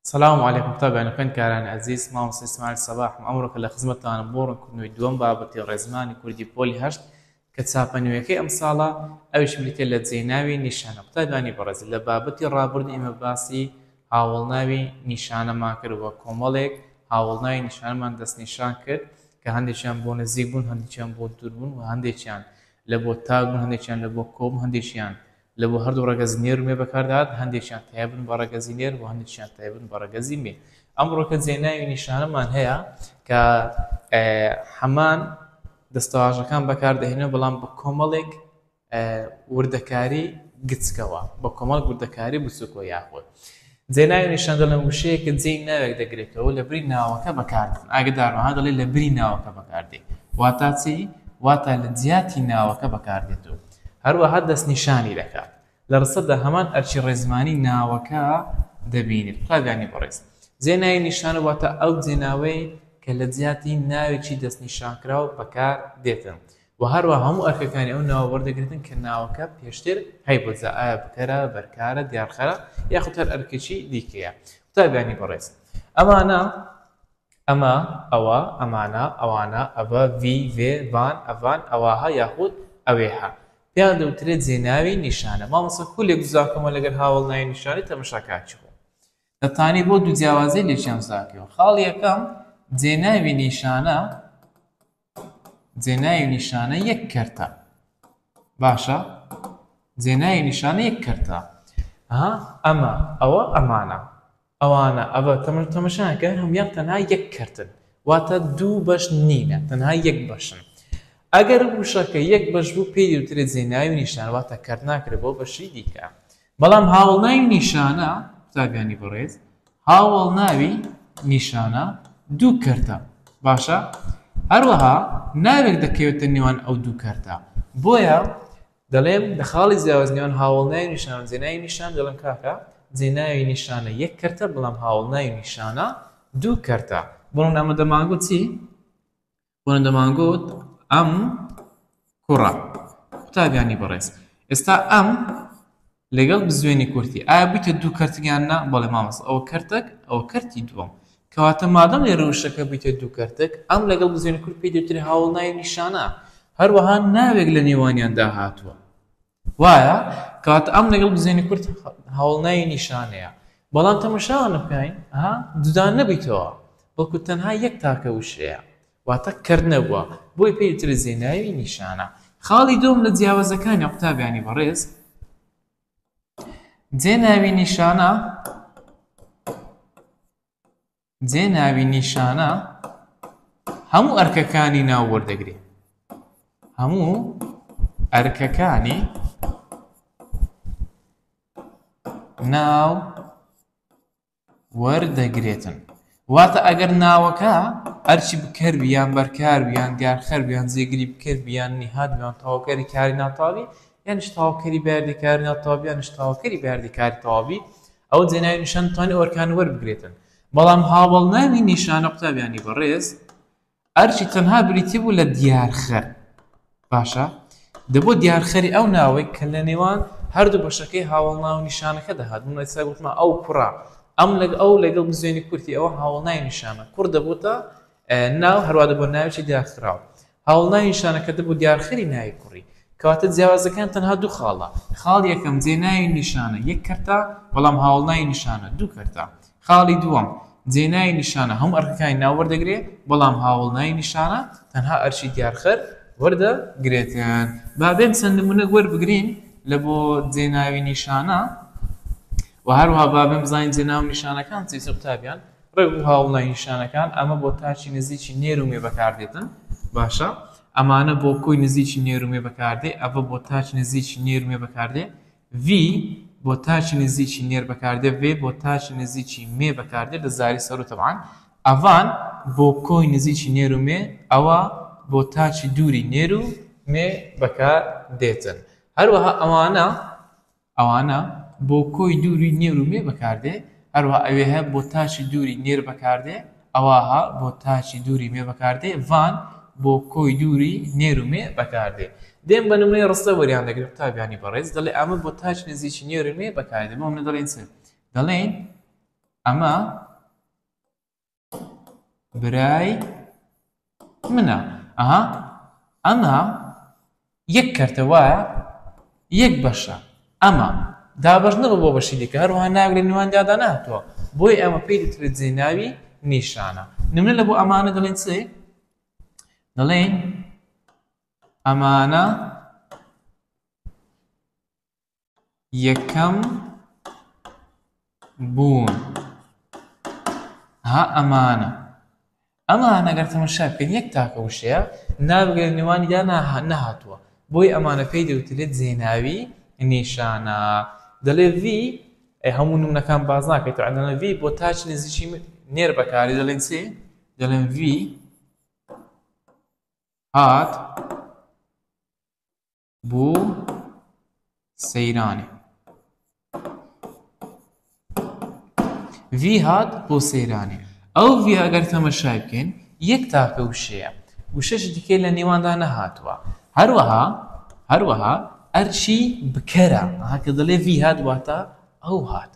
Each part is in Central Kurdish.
السلام عليكم متابعينا فنكاران عزيز مامۆستا ئیسماعیل سەباح ئەمڕۆکە لە خزمەتتانم بۆ ڕوونکردنەوەی دووەم بابەتی ڕێزمانی کوردی پۆلی هەشت کە چاپەنوێیەکەی ئەم ساڵە ئەویش بریتە لە جێناوی نیشانە. قوتابیانی بەڕێز لە بابەتی ڕابردوو ئێمە باسی هاوڵناوی نیشانەمان کرد وە کۆمەڵێک هاوڵناوی نیشانەمان دەستنیشان کرد کە هەندێکیان بۆ نزیک بوون، هەندێکیان بۆ دوور بوون و هەندێکیان لە بۆ تاک بوون، هەندێکیان لە بۆ کۆ بوون، هەندێکیان لە بۆ هەردوو ڕەگەز نێرومێ بەکاردات، هەندێکیان تایبن بە ڕەگەزی نێر و هەندێکیان تایبن بە ڕەگەزی مێ. ئەمڕۆکە جێناوی نیشانەمان هەیە کە هەمان دەستەواژەکان بەکاردەهێنێت بەڵام بە کۆمەڵێک وردەکاری گچکەوە، بە کۆمەڵ وردەکاری بچووکەوە یاخۆت. جێناوی نیشاندە لە وشەیەکە جێی ناوێک دەگرێتەوە لە بری ناوەکە بەکاردێن. ئاگدارمەها دەڵێ لە بری ناوەکە بەکاردێت. واتە چی؟ واتە لە جیاتی ناوەکە بەکاردێتەوە. هەروەها دەستنیشانی دەکات. لە ڕسەدا هەمان ئەرچی ڕێزمانی ناوەکە دەبینێت. قوتابیانی بەڕێز جێناوی نیشانە واتە ئەو جێناوەی کە لە جیاتی ناوێکی دەستنیشانکراو بەکار دێتن و هەروە هەموو ئەرکەکانی ئەو ناوە وەردەگرێتن کە ناوەکە پێشتر هەیبووجا ئایا بکەرە، بەرکارە، دیارخەرە یاخود هەر ئەرکێکی دیکەیە. قوتابیانی بەڕێز ئەمانە ئەمە، ئەوە، ئەمانە، ئەوانە، ئەوە، ڤی، ڤێ، ڤان، ئەڤان، ئەواها یاخود ئەوێها پێیان دەوترێت جێناوی نیشانە. مامۆستا کولێک دوزاکەمە لەگەر هاوڵناوی نیشانی تەماشاکاتی خۆ. دەتوانی بۆ دوو جیاوازەی لێکیان بزاکەوە. خاڵ یەکەم جێناوی نیشانە یەک کەرتە. باشە؟ جێناوی نیشانە یەک کەرتە. ئەمە، ئەوە، ئەمانە، ئەوانە، ئەوە تەماشاکە هەموویان تەنها یەک کەرتن. واتە دوو بەش نینە، تەنها یەک بەشن. ئەگەر وشەکە یەک بەش بوو پێی دەوترێت جێناوی نیشانە، واتە کەرت ناکرێت بۆ بەشی دیکە. بەڵام هاوڵناوی نیشانە قوتابیانی بەڕێز هاوڵناوی نیشانە دوو کەرتە. باشە؟ هەروەها ناوێک دەکەوێتە نێوان ئەو دوو کەرتە. بۆیە دەڵێم لە خاڵی جیاواز نێوان هاوڵناوی نیشانە و جێناوی نیشان دەڵێم کاکە جێناوی نیشانە یەک کەرتە بەڵام هاوڵناوی نیشانە دوو کەرتە. بۆن ئەمە دەمانگوت چی؟ بۆن دەمانگوت ئەم کوڕە. قوتابیانی بەڕێز ئێستا ئەم لەگەڵ بزوێنی کورتی ئایا بوویتە دوو کەرتیان نا؟ بەڵێ مامۆستا ئەوە کەرتێک، ئەوە کەرتی دووەم. کەواتە مادەم لێرە وشەکە بوویتە دوو کەرتێک ئەم لەگەڵ بزوێنی کورت پێی دەوترێت هاوڵناوی نیشانە. هەروەها ناوێک لە نێوانیان داهاتووە. وایە؟ کەواتە ئەم لەگەڵ بزوێنی کورت هاوڵناوی نیشانەیە. بەڵام تەماشاوانە بکەین دوودان نەبیتەوە بەڵکو تەنها یەک تاکە وشەیە. واتە کەرت نەبووە. بۆی پێی دەوترێت جێناوی نیشانە. خاڵی دووەم لە جیاوازەکانی قوتابیانی بەڕێز جێناوی نیشانە هەموو ئەرکەکانی ناو وەردەگرێت. هەموو ئەرکەکانی ناو وەردەگرێتن. واتە ئەگەر ناوەکە ئەرچی بکەر بیان بەرکار بیان دیارخەر بیان جێگری بکەر بیان نهاد بیان تاواکەری کاری ناتاوی یانش تاواکەری بەردەکاری ناتاوی یانش تاواکەری بەردەکاری تاوی ئەو جێناوی نیشان توانی ئەوەرکانی وەربگرێتن. بەڵام هاوڵناوی نیشانە قوتابیانی بەڕێز ئەرچی تەنها بریتی بوو لە دیارخەر. باشە؟ دەبوو دیارخەری ئەو ناوەی کە لە نێوان هەردوو بەشەکەی هاوڵناو نیشانەکە دەهات. من ئێستا گوتمە ئەو کوڕە، ئەم ئەو لەگەڵ بزوێنی کورتی ئەوە هاوڵناوی نیشانە. کوڕ دەبووتە ناو هەروە دەبوو ناوێکی دیارخراوە. هاوڵناوی نیشانەکە دەبوو دیارخەری ناوی کوڕی. کەواتە جیاوازەکان تەنها دوو خاڵە. خاڵ یەکەم جێناوی نیشانە یەک کەرتە بەڵام هاوڵناوی نیشانە دوو کەرتە. خاڵی دووەم جێناوی نیشانە هەموو ئەرکەکانی ناو وەردەگرێت بەڵام هاوڵناوی نیشانە تەنها ئەرچی دیارخەر وەردەگرێتن. با بێن چەند نمونەک وەربگرین لە بۆ جێناوی نیشانە و هەروەها با بێن بزانین جێناوی نیشانەکان چیتر قوتابیان. ڕێگوو هاوڵناوی نیشانەکان ئەمە بۆ تاچی نزیکی نێرومێ بەکاردێتن. باشە؟ ئەمانە بۆ کۆی نزیکی نێرومێ بەکاردێ، ئەوە بۆ تاچ نزیکی نێرومێ بەکاردێ، ڤی بۆ تاچی نزیکی نێر بەکاردێ، ڤێ بۆ تاچی نزیکی مێ بەکاردێ لە زاری سەرۆ تەبعاً، ئەڤان بۆ کۆی نزیکی نێرومێ، ئەوە بۆ تاچی دووری نێرومێ بەکاردێتن. هەروەها ئەوانە بۆ کۆی دووری نێرومێ بەکاردێ، هەروەها ئەوێ بۆ تاچی دووری نێر بەکاردێ، ئەوەها بۆ تاچی دووری مێ بەکاردێ، ڤان بۆ کۆی دووری نێرومێ بەکاردێ. دێم بە نمونەی ڕستە وەریان دەگرێت قوتابیانی بەڕێز دەڵێ ئەمە بۆ تاچ نزیکی نێرومێ بەکاردێ. بۆ منە دەڵێن چ؟ دەڵێن ئەمە برای منە. ئەمە یەک کەرتە وایە یەک بەشە. ئەمە دابەش نەبە بۆ بەشی دیکە هەروەها ناگرێت نێوانیاندا نهاتووە بۆی ئەمە پێی دەترێت جێناوی نیشانە. نمونە لە بۆ ئەمانە دەڵێن چێ؟ دەڵێن ئەمانە یەکەم بوون. ئەمانە ئەگەر تەماشا بکەین یەک تاکە وشەیە نابگرێت نێوانیدا نەهاتووە بۆی ئەمانە پێی دەوترێت جێناوی نیشانە. دەڵێ ڤی هەموو نمونەکان باز ناکەیت عەندەنە ڤی بۆ تاچ نزیکی نێر بەکاری دەڵێن چێ؟ دەڵێن ڤی هات بوو سەیرانێ. ڤی هات بۆ سەیرانێ. ئەو ڤی ئەگەر تەماشای بکەین یەک تاکە وشەیە وشەش دیکەی لە نێواندا نەهاتووە. هەروەها ئەرچی بکەرە کە دەڵێ ڤی هات واتە ئەو هات.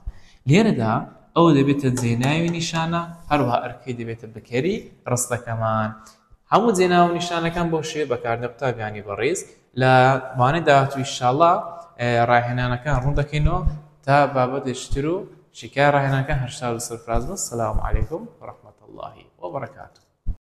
لێرەدا ئەو دەبێتە جێناوی نیشانە هەروەها ئەرکەی دەبێتە بکەری ڕستەکەمان. هەموو جێناو نیشانەکان بۆ شێ بەکاردە قوتابیانی بەڕێز لە مانەی داهاتوو ئینشاءڵڵا ڕاهێنانەکان ڕوون دەکەینەوە تا بابەتێشتر و شیکای ڕاهێنانەکان هەر شاد و سەرفراز بن. سەلام عەلەیکوم وەڕەحمەتوڵڵاهی وەبەرەکاتوه.